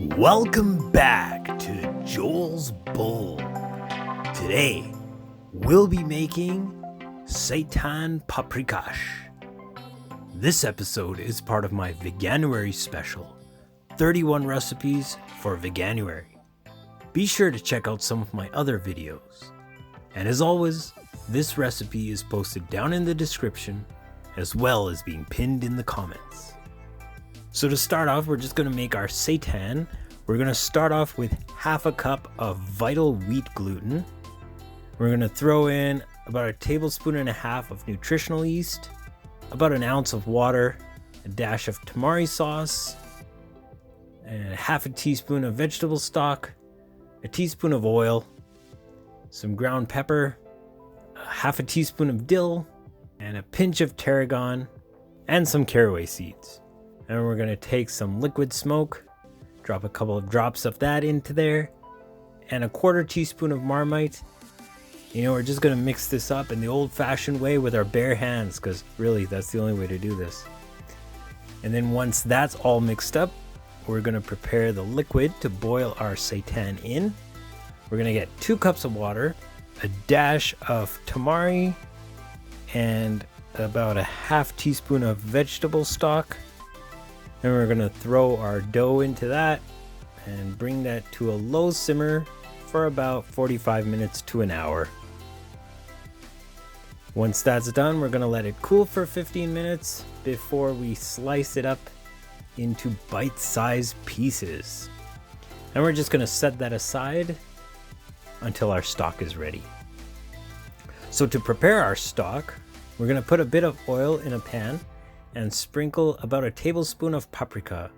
Welcome back to Joel's Bowl. Today, we'll be making SEITAN PAPRIKAS. This episode is part of my Veganuary special, 31 recipes for Veganuary. Be sure to check out some of my other videos. And as always, this recipe is posted down in the description, as well as being pinned in the comments. So to start off, we're just going to make our seitan. We're going to start off with half a cup of vital wheat gluten. We're going to throw in about 1.5 tablespoons of nutritional yeast, about 1 ounce of water, a dash of tamari sauce, and 1/2 teaspoon of vegetable stock, 1 teaspoon of oil, some ground pepper, 1/2 teaspoon of dill, and a pinch of tarragon, and some caraway seeds. And we're going to take some liquid smoke, drop a couple of drops of that into there, and 1/4 teaspoon of marmite. We're just going to mix this up in the old-fashioned way with our bare hands, because really that's the only way to do this. And then once that's all mixed up, we're going to prepare the liquid to boil our seitan in. We're going to get 2 cups of water, a dash of tamari, and about 1/2 teaspoon of vegetable stock. And we're going to throw our dough into that and bring that to a low simmer for about 45 minutes to an hour. Once that's done, we're going to let it cool for 15 minutes before we slice it up into bite-sized pieces. And we're just going to set that aside until our stock is ready. So to prepare our stock, we're going to put a bit of oil in a pan and sprinkle about 1 tablespoon of paprika.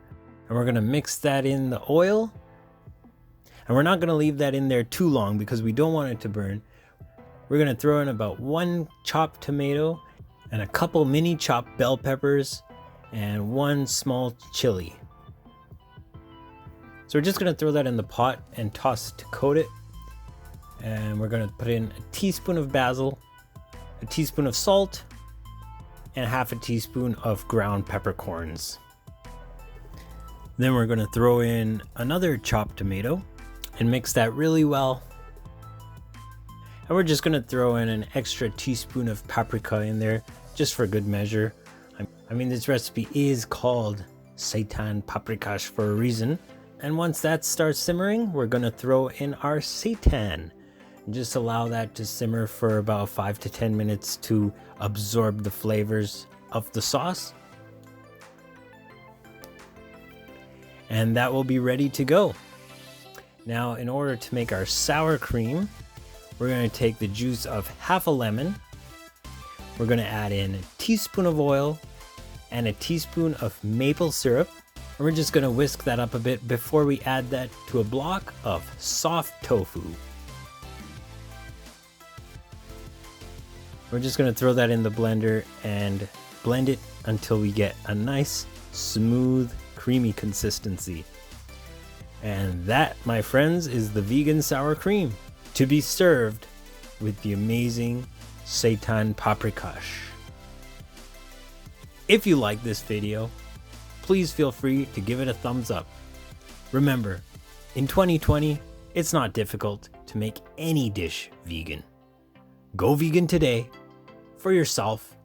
And we're going to mix that in the oil. And we're not going to leave that in there too long because we don't want it to burn. We're going to throw in about 1 chopped tomato and a couple mini chopped bell peppers and 1 small chili. So we're just going to throw that in the pot and toss to coat it. And we're going to put in 1 teaspoon of basil, 1 teaspoon of salt, and 1/2 teaspoon of ground peppercorns. Then we're going to throw in another chopped tomato and mix that really well. And we're just going to throw in an extra teaspoon of paprika in there just for good measure. I mean, this recipe is called SEITAN PAPRIKAS for a reason. And once that starts simmering, we're going to throw in our seitan. Just allow that to simmer for about 5 to 10 minutes to absorb the flavors of the sauce. And that will be ready to go. Now, in order to make our sour cream, we're going to take the juice of 1/2 lemon. We're going to add in 1 teaspoon of oil and 1 teaspoon of maple syrup. And we're just going to whisk that up a bit before we add that to a block of soft tofu. We're just going to throw that in the blender and blend it until we get a nice, smooth, creamy consistency. And that, my friends, is the vegan sour cream to be served with the amazing SEITAN PAPRIKAS. If you like this video, please feel free to give it a thumbs up. Remember, in 2020, it's not difficult to make any dish vegan. Go vegan today, for yourself,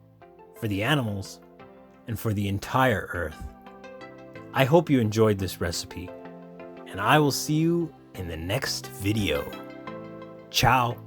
for the animals, and for the entire earth. I hope you enjoyed this recipe, and I will see you in the next video. Ciao.